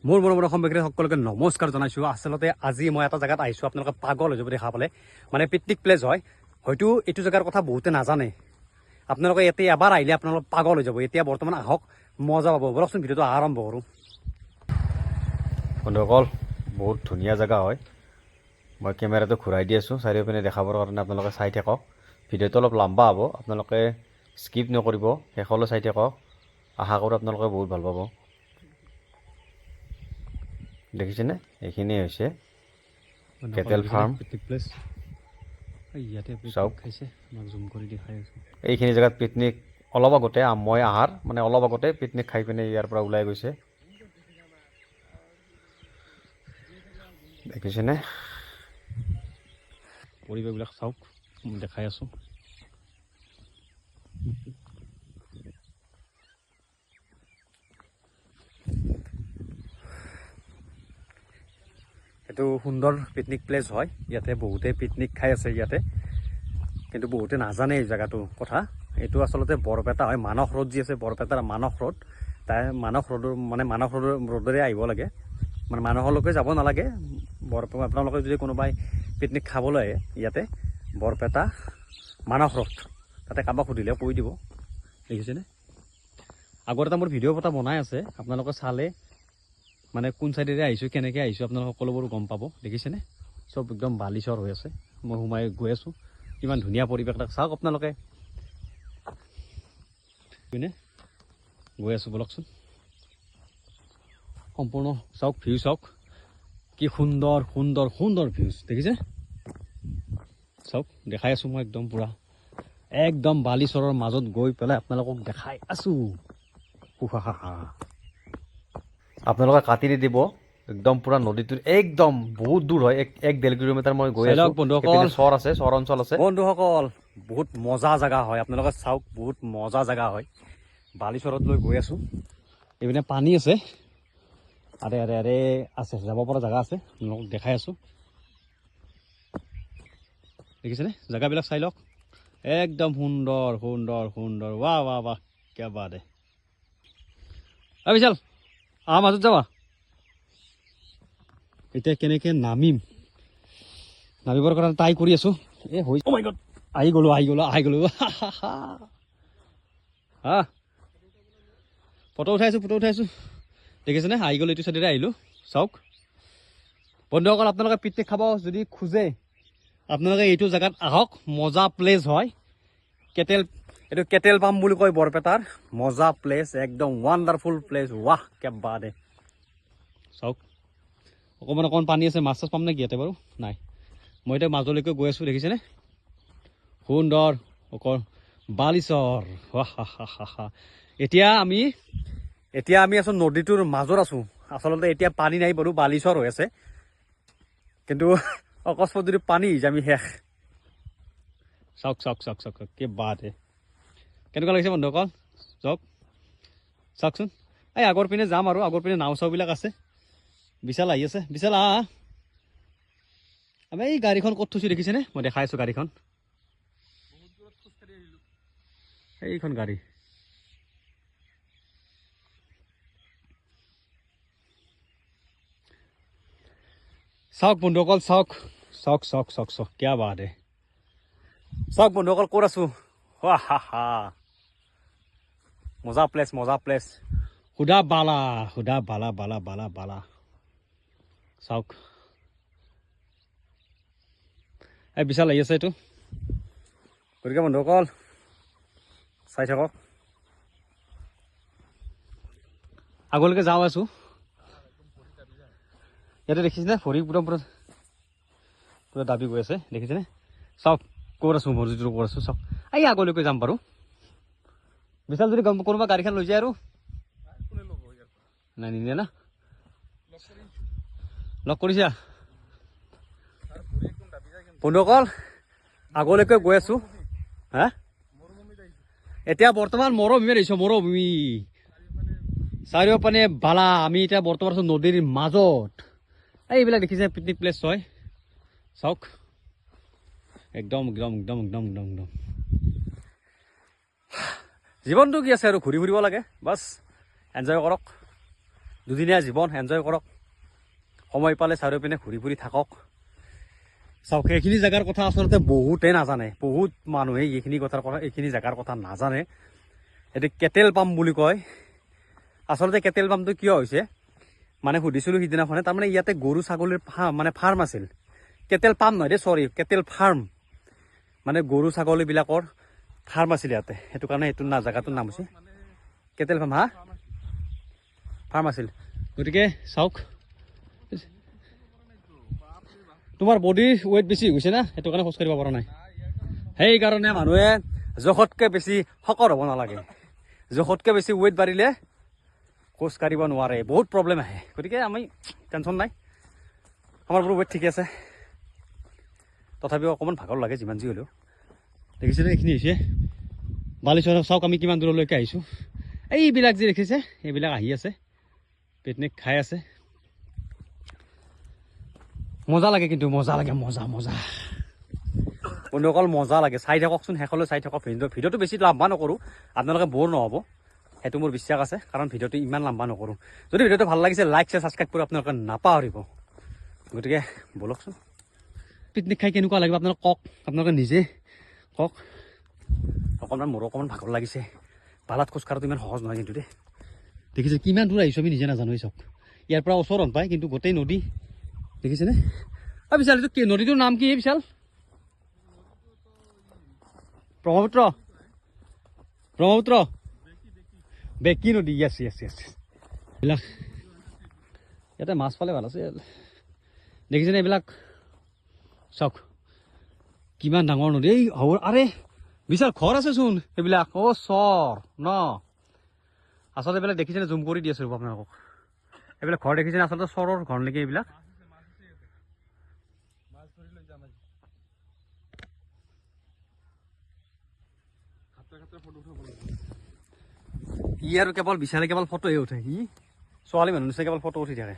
মোৰ মৰমৰ অসমবাসী সকলোকে নমস্কাৰ জনাইছোঁ। আচলতে আজি মই এটা জেগাত আহিছোঁ, আপোনালোকে পাগল হৈ যাব দেখা পালে। মানে পিকনিক প্লেচ হয়, হয়তো এইটো জেগাৰ কথা বহুতে নাজানে। আপোনালোকে ইয়াতে এবাৰ আহিলে আপোনালোক পাগল হৈ যাব। এতিয়া বৰ্তমান আহক, মজা পাব। বলকচোন ভিডিঅ'টো আৰম্ভ কৰোঁ। বন্ধুসকল, বহুত ধুনীয়া জেগা হয়। মই কেমেৰাটো ঘূৰাই দি আছোঁ চাৰিওপিনে দেখাবৰ কাৰণে। আপোনালোকে চাই থাকক। ভিডিঅ'টো অলপ লম্বা হ'ব, আপোনালোকে স্কিপ নকৰিব, শেষলৈ চাই থাকক। আশা কৰোঁ আপোনালোকে বহুত ভাল পাব। দেখিছেনে, এইখিনিয়ে হৈছে কেটেল ফাৰ্ম। চাওক, এইখিনি জেগাত পিকনিক অলপ আগতে মই অলপ আগতে পিকনিক খাই পিনে ইয়াৰ পৰা ওলাই গৈছে। দেখিছেনে পৰিৱেশবিলাক চাওক, দেখাই আছোঁ। এইটো সুন্দৰ পিকনিক প্লেচ হয়। ইয়াতে বহুতে পিকনিক খাই আছে ইয়াতে, কিন্তু বহুতে নাজানে এই জেগাটোৰ কথা। এইটো আচলতে বৰপেটা হয়, মানস ৰোড যি আছে বৰপেটাৰ মানস ৰোড। তাই মানস ৰোডেৰে আহিব লাগে, মানে মানসলৈকে যাব নালাগে। আপোনালোকে যদি কোনোবাই পিকনিক খাবলৈ আহে ইয়াতে বৰপেটা মানস ৰোড, তাতে কাৰোবাক সুধিলে কৈ দিব। দেখিছেনে, আগত এটা মোৰ ভিডিঅ' পটা বনাই আছে, আপোনালোকে চালে মানে কোন চাইডেৰে আহিছোঁ, কেনেকৈ আহিছোঁ, আপোনালোকে সকলোবোৰ গম পাব। দেখিছেনে, চব একদম বালিচৰ হৈ আছে। মই সোমাই গৈ আছোঁ, কিমান ধুনীয়া পৰিৱেশ তাক চাওক আপোনালোকে। গৈ আছোঁ, বলকচোন। সম্পূৰ্ণ চাওক, ভিউ চাওক, কি সুন্দৰ সুন্দৰ সুন্দৰ ভিউজ। দেখিছে, চাওক, দেখাই আছোঁ মই একদম বালিচৰৰ মাজত গৈ পেলাই আপোনালোকক দেখাই আছোঁ। আপোনালোকে কাটি দিব একদম পুৰা নদীটোৰ একদম বহুত দূৰ হয়, 1-1.5 কিলোমিটাৰ মই গৈ আছোঁ। বন্ধুসকল, চৰ আছে, চৰ অঞ্চল আছে। বন্ধুসকল, বহুত মজা জেগা হয়, আপোনালোকে চাওক, বহুত মজা জেগা হয়। বালিচৰত লৈ গৈ আছোঁ, এইপিনে পানী আছে, আৰে আৰে আৰে আছে, যাব পৰা জেগা আছে, আপোনালোকক দেখাই আছোঁ। দেখিছেনে, জেগাবিলাক চাই লওক, একদম সুন্দৰ সুন্দৰ সুন্দৰ। ৱাহ ৱাহ ৱাহ, কিয়া বাত হে। বিশাল, মাজত যাবা। এতিয়া কেনেকৈ নামিবৰ কাৰণে ট্ৰাই কৰি আছোঁ। মাই গড, আহি গ'লো হা, ফটো উঠাইছোঁ। দেখিছেনে, আহি গ'লো, এইটো চাইডেৰে আহিলোঁ। চাওক বন্ধুসকল, আপোনালোকে পিকনিক খাব যদি খোজে, আপোনালোকে এইটো জেগাত আহক, মজা প্লেচ হয়। এইটো কেটেল পাম্প বুলি কয় বৰপেটাৰ। মজা প্লেচ, একদম ৱাণ্ডাৰফুল প্লেচ। ৱাহ, কে বাত হে। চাওক, অকণমান পানী আছে, মাছ চাছ পাম নেকি ইয়াতে বাৰু? নাই। মই এতিয়া মাজলৈকে গৈ আছোঁ, দেখিছেনে, সুন্দৰ বালিচৰ। এতিয়া আমি আছোঁ নদীটোৰ মাজত আছোঁ। আচলতে এতিয়া পানী নাই বাৰু, বালিচৰ হৈ আছে, কিন্তু অকস্মাত যদি পানী হৈ যায় আমি শেষ। চাওক, কি বাত হে। কেনেকুৱা লাগিছে বন্ধুসকল, চাওকচোন। এই আগৰ পিনে যাম, আৰু আগৰ পিনে নাও চাওবিলাক আছে। বিশাল আহি আছে, বিশাল আমি এই গাড়ীখন ক'ত থৈছোঁ দেখিছেনে, মই দেখাই আছোঁ গাড়ীখন। এইখন গাড়ী, চাওক বন্ধুসকল, চাওক, কিয়া বাত হে। চাওক বন্ধুসকল, ক'ত আছোঁ। মজা প্লেচ। সুধা বালা বালা। চাওক, এই বিশাল আহি আছে এইটো। গতিকে বন্ধুসকল চাই থাকক, আগলৈকে যাওঁ আছোঁ। ইয়াতে দেখিছেনে, ভৰি পুৰা দাবি গৈ আছে, দেখিছেনে। চাওক ক'ত আছোঁ, মছজিদৰ ক'ত আছোঁ, চাওক। এই আগলৈকে যাম বাৰু। বিশাল যদি কোনোবা গাড়ীখন লৈ যায় আৰু নাই, নিনিয়ে না, লগ কৰিছা। বন্ধুসকল, আগলৈকে গৈ আছোঁ। এতিয়া বৰ্তমান মৰুভূমি আহিছোঁ, মৰুভূমি। চাৰিওপিনে বালা। আমি এতিয়া বৰ্তমান আছোঁ নদীৰ মাজত। এইবিলাক দেখিছে পিকনিক প্লেচ হয়, চাওক, একদম। জীৱনটো কি আছে আৰু, ঘূৰি ফুৰিব লাগে, বাছ এনজয় কৰক। দুদিনীয়া জীৱন এনজয় কৰক, সময় পালে চাৰিওপিনে ঘূৰি ফুৰি থাকক। চাওক এইখিনি জেগাৰ কথা আচলতে বহুতে নাজানে, বহুত মানুহে এইখিনি জেগাৰ কথা নাজানে। এইটো কেটেল পাম্প বুলি কয়। আচলতে কেটেল পাম্পটো কিয় হৈছে মানে সুধিছিলোঁ সিদিনাখনে, তাৰমানে ইয়াতে গৰু ছাগলীৰ ফাৰ্ম আছিল। কেটেল পাম্প নহয় দেই, চৰি, কেটেল ফাৰ্ম, মানে গৰু ছাগলীবিলাকৰ ফাৰ্ম আছিল ইয়াতে, সেইটো কাৰণে এইটো জেগাটোৰ নাম হৈছে কেটেল ফাৰ্ম। ফাৰ্ম আছিল। গতিকে চাওক তোমাৰ বডিৰ ৱেইট বেছি হৈছে না, সেইটো কাৰণে খোজ কাঢ়িব পৰা নাই। সেইকাৰণে মানুহে জোখতকৈ বেছি শকত হ'ব নালাগে। জোখতকৈ বেছি ৱেইট বাঢ়িলে খোজ কাঢ়িব নোৱাৰে, বহুত প্ৰব্লেম আহে। গতিকে আমি টেনশ্যন নাই, আমাৰ বোলো ৱেইট ঠিকে আছে, তথাপিও অকণমান ভাগৰ লাগে যিমান যি হ'লেও। দেখিছেনে এইখিনি হৈছে বালিচৰ। চাওক আমি কিমান দূৰলৈকে আহিছোঁ। এইবিলাক যে দেখিছে এইবিলাক আহি আছে, পিকনিক খাই আছে। মজা লাগে, কিন্তু মজা লাগে, মজা মজা বন্ধুসকল, মজা লাগে। চাই থাককচোন, শেষলৈ চাই থাকক। ভিডিঅ'টো বেছি লাম্বা নকৰোঁ, আপোনালোকে ব'ৰ নহ'ব, সেইটো মোৰ বিশ্বাস আছে, কাৰণ ভিডিঅ'টো ইমান লাম্বা নকৰোঁ। যদি ভিডিঅ'টো ভাল লাগিছে লাইক শ্বেয়াৰ ছাবস্ক্ৰাইব কৰি আপোনালোকে নাপাহৰিব। গতিকে ব'লকচোন, পিকনিক খাই কেনেকুৱা লাগিব আপোনালোকে কওক, আপোনালোকে নিজে কওক। মোৰো অকণমান ভাগৰ লাগিছে, পালাত খোজ কঢ়াটো ইমান সহজ নহয় কিন্তু দেই। দেখিছে কিমান দূৰ আহিছোঁ আমি নিজে নাজানো। চাওক ইয়াৰ পৰা ওচৰত পায়, কিন্তু গোটেই নদী দেখিছেনে? বিশাল এইটো কি নদীটোৰ নাম কি বিশাল? ব্ৰহ্মপুত্ৰ, ব্ৰহ্মপুত্ৰ, বেকি নদী। য়েছ য়েছ য়েছ। এইবিলাক ইয়াতে মাছ পালে ভাল আছে। দেখিছেনে এইবিলাক? চাওক কিমান ডাঙৰ নদী। এই হ'ব, আৰে বিশাল ঘৰ আছেচোন এইবিলাক। অ' চৰ ন, আচলতে এইবিলাক দেখিছেনে? জুম কৰি দি আছোঁ ৰ'ব আপোনালোকক। এইবিলাক ঘৰ দেখিছেনে? আচলতে চৰৰ ঘৰ নেকি এইবিলাক? ই আৰু কেৱল বিশালে কেৱল ফটোহে উঠে, সি ছোৱালী মানুহ নিচিনা কেৱল ফটো উঠি থাকে।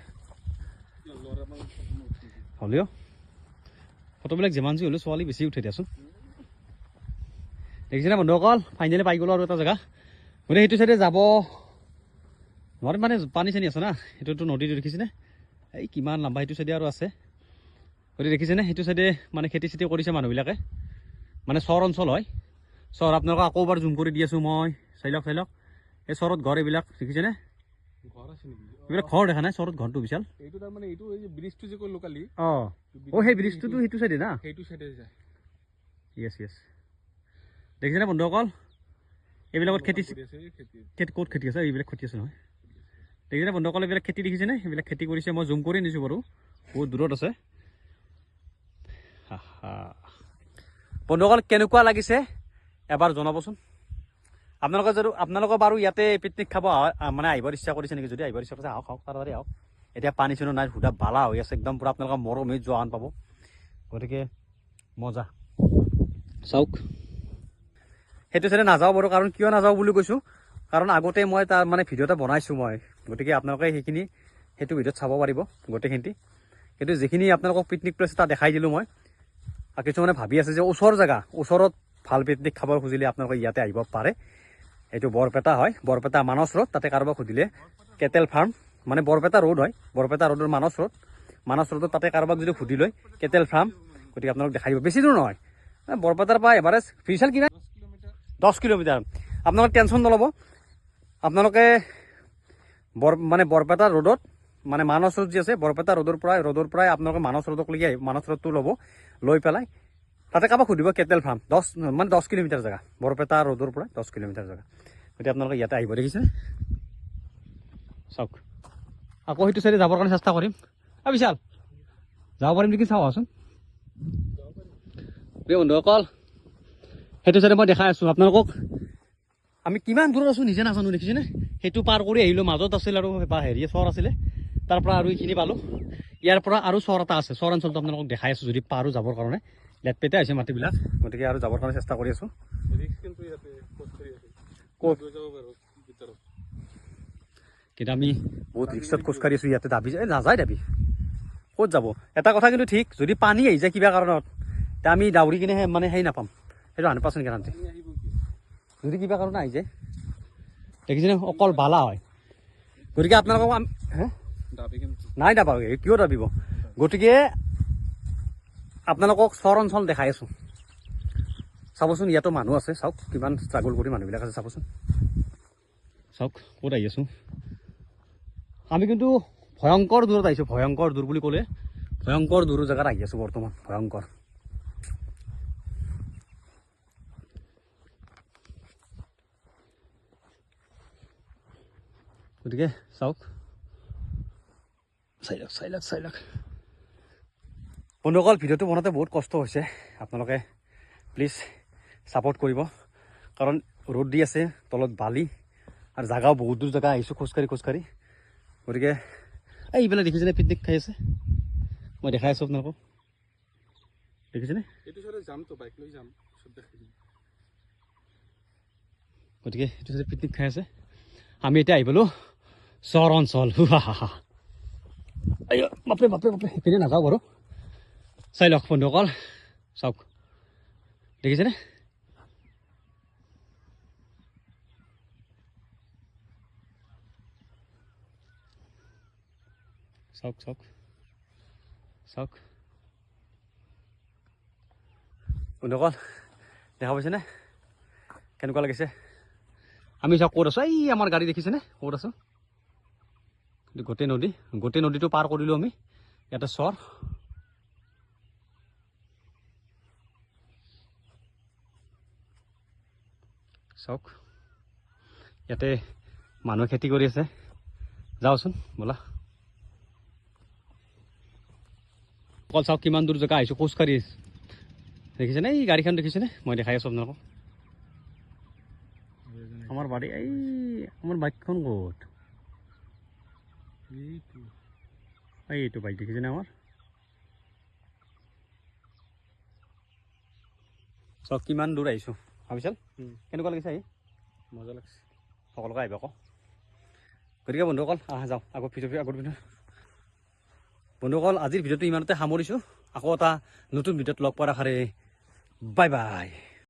হ'লেও ফটোবিলাক যিমান যি হ'লেও ছোৱালী বেছি উঠে দিয়াচোন। দেখিছেনে বন্ধুসকল? ফাইনেলি পাই গ'লোঁ আৰু এটা জেগা। গতিকে সেইটো চাইডে যাব নোৱাৰিম, মানে পানী চানী আছে না, সেইটোতো নদীটো দেখিছেনে? এই কিমান লম্বা, সেইটো চাইডে আৰু আছে। গতিকে দেখিছেনে সেইটো চাইডে মানে খেতি চেতি কৰিছে মানুহবিলাকে, মানে চৰ অঞ্চল হয়। চৰ আপোনালোকক আকৌ এবাৰ জুম কৰি দি আছোঁ মই, চাই লওক চাই লওক। এই চৰত ঘৰ এইবিলাক দেখিছেনে? এইবিলাক ঘৰ দেখা নাই চৰত ঘৰটো বিশাল। এইটো তাৰমানে এইটো এই যে ব্ৰিজটো যে ক'লো কালি, অ' সেই ব্ৰিজটোতো সেইটো চাইডে না? সেইটো চাইডে যায়। য়েছ য়েছ। দেখিছেনে বন্ধুসকল? এইবিলাকত খেতি ক'ত খেতি আছে? এইবিলাক খেতি আছে নহয়। দেখিছেনে বন্ধুসকল? এইবিলাক খেতি দেখিছেনে? এইবিলাক খেতি কৰিছে। মই জুম কৰি নিছোঁ বাৰু, বহুত দূৰত আছে। বন্ধুসকল কেনেকুৱা লাগিছে এবাৰ জনাবচোন। আপোনালোকে বাৰু ইয়াতে পিকনিক খাব মানে আহিবৰ ইচ্ছা কৰিছে নেকি? যদি আহিবৰ ইচ্ছা কৰিছে আহক, আহক, তাড়াতাড়ি আহক। এতিয়া পানী চানী নাই, সুদা বালা হৈ আছে একদম পূৰা। আপোনালোকৰ মৰমে যোৱা আন পাব। গতিকে মজা। চাওক সেইটো চাইডে নাযাওঁ বাৰু, কাৰণ কিয় নাযাওঁ বুলি কৈছোঁ, কাৰণ আগতে মই তাৰ মানে ভিডিঅ' এটা বনাইছোঁ মই। গতিকে আপোনালোকে সেইটো ভিডিঅ'ত চাব পাৰিব গোটেইখিনি। কিন্তু যিখিনি আপোনালোকক পিকনিক প্লেচ এটা দেখাই দিলোঁ মই, কিছুমানে ভাবি আছে যে ওচৰ জেগা, ওচৰত ভাল পিকনিক খাব খুজিলে আপোনালোকে ইয়াতে আহিব পাৰে। এইটো বৰপেটা হয়, বৰপেটা মানস ৰোড। তাতে কাৰোবাক সুধিলে কেটেল ফাৰ্ম, মানে বৰপেটা ৰোড হয়, বৰপেটা ৰোডৰ মানস ৰোড। মানস ৰোডত তাতে কাৰোবাক যদি সুধি লয় কেটেল ফাৰ্ম, গতিকে আপোনালোক দেখাই দিব। বেছি দূৰ নহয়, বৰপেটাৰ পৰা এভাৰেজ ফিচাৰ কিমান 10 কিলোমিটাৰ। আপোনালোকে টেনশ্যন নল'ব, আপোনালোকে মানে বৰপেটা ৰোডত, মানে মানস ৰোড যি আছে বৰপেটা ৰোডৰ পৰাই আপোনালোকে মানস ৰোডলৈকে মানস ৰোডটো ল'ব, লৈ পেলাই তাতে কাৰোবাক সুধিব কেটেল ফাৰ্ম। 10 কিলোমিটাৰ জেগা, বৰপেটা ৰোডৰ পৰা 10 কিলোমিটাৰ জেগা। গতিকে আপোনালোকে ইয়াতে আহিব। দেখিছে চাওক। আকৌ সেইটো চাইডে যাবৰ কাৰণে চেষ্টা কৰিম। বিশাল যাব পাৰিম নেকি চাওঁচোন বন্ধুসকল। সেইটো চাইডে মই দেখাই আছোঁ আপোনালোকক। আমি কিমান দূৰত আছোঁ নিজে নাজানো। দেখিছেনে? সেইটো পাৰ কৰি আহিলোঁ, মাজত আছিল আৰু হেৰি চৰ আছিলে, তাৰ পৰা আৰু এইখিনি পালোঁ। ইয়াৰ পৰা আৰু চৰ এটা আছে, চৰ অঞ্চলটো আপোনালোকক দেখাই আছোঁ। যদি পাৰোঁ যাবৰ কাৰণে, লেটপেটা হৈছে মাটিবিলাক, গতিকে আৰু যাবৰ কাৰণে চেষ্টা কৰি আছোঁ। কিন্তু আমি বহুত ৰিক্সত খোজকাঢ়ি আছোঁ। ইয়াতে দাবি নাযায়, দাবি ক'ত যাব? এটা কথা কিন্তু ঠিক, যদি পানী আহি যায় কিবা কাৰণত, তে আমি দাউৰি কিনে মানে সেই নাপাম, সেইটো 100% গেৰাণ্টি। যদি কিবা কাৰণে আহি যায়, দেখিছেনে? অকল বালা হয়, গতিকে আপোনালোকক দাবি কিন্তু নাই নাপাবগে কিয় দাবিব গতিকে আপোনালোকক চৰ অঞ্চল দেখাই আছোঁ চাবচোন ইয়াতো মানুহ আছে চাওক কিমান ষ্ট্ৰাগল কৰি মানুহবিলাক আছে চাবচোন চাওক ক'ত আহি আছোঁ আমি কিন্তু ভয়ংকৰ দূৰত আহিছোঁ ভয়ংকৰ দূৰ বুলি ক'লে ভয়ংকৰ দূৰ জেগাত আহি আছোঁ বৰ্তমান ভয়ংকৰ গতিকে চাওক চাই লওক বন্ধুসকল ভিডিঅ'টো বনাওঁতে বহুত কষ্ট হৈছে আপোনালোকে প্লিজ ছাপোৰ্ট কৰিব কাৰণ ৰ'দ দি আছে তলত বালি আৰু জেগাও বহুত দূৰ জেগা আহিছোঁ খোজকাঢ়ি গতিকে এইফালে দেখিছেনে পিকনিক খাই আছে মই দেখাই আছোঁ আপোনালোকক দেখিছেনে এইটো চাইডে যামতো বাইক লৈ যাম চব দেখাই দিম গতিকে এইটো চাইডে পিকনিক খাই আছে আমি এতিয়া আহি পালোঁ চৰ অঞ্চল বাপৰে সেইপিনে নাযাওঁ বাৰু চাই লওক বন্ধুসকল চাওক দেখিছেনে চাওক বন্ধুসকল দেখা পাইছেনে কেনেকুৱা লাগিছে আমি চাওক ক'ত আছোঁ এই আমাৰ গাড়ী দেখিছেনে ক'ত আছোঁ গোটেই নদীটো পাৰ কৰিলোঁ আমি ইয়াতে চৰ চাওক ইয়াতে মানুহে খেতি কৰি আছে যাওঁচোন ব'লা অকল চাওক কিমান দূৰ জেগা আহিছোঁ খোজকাঢ়ি দেখিছেনে এই গাড়ীখন দেখিছেনে মই দেখাই আছোঁ আপোনালোকক আমাৰ বাৰী এই আমাৰ বাইকখন ক'ত এইটো বাইক দেখিছেনে আমাৰ চাওক কিমান দূৰ আহিছোঁ ভাবিছিল কেনেকুৱা লাগিছে আহি মজা লাগছে সকলোকে আহিব আকৌ গতিকে বন্ধুসকল যাওঁ আগৰ ভিডিঅ' বন্ধুসকল আজিৰ ভিডিঅ'টো ইমানতে সামৰিছোঁ আকৌ এটা নতুন ভিডিঅ'ত লগ পোৱাৰ আশাৰে বাই বাই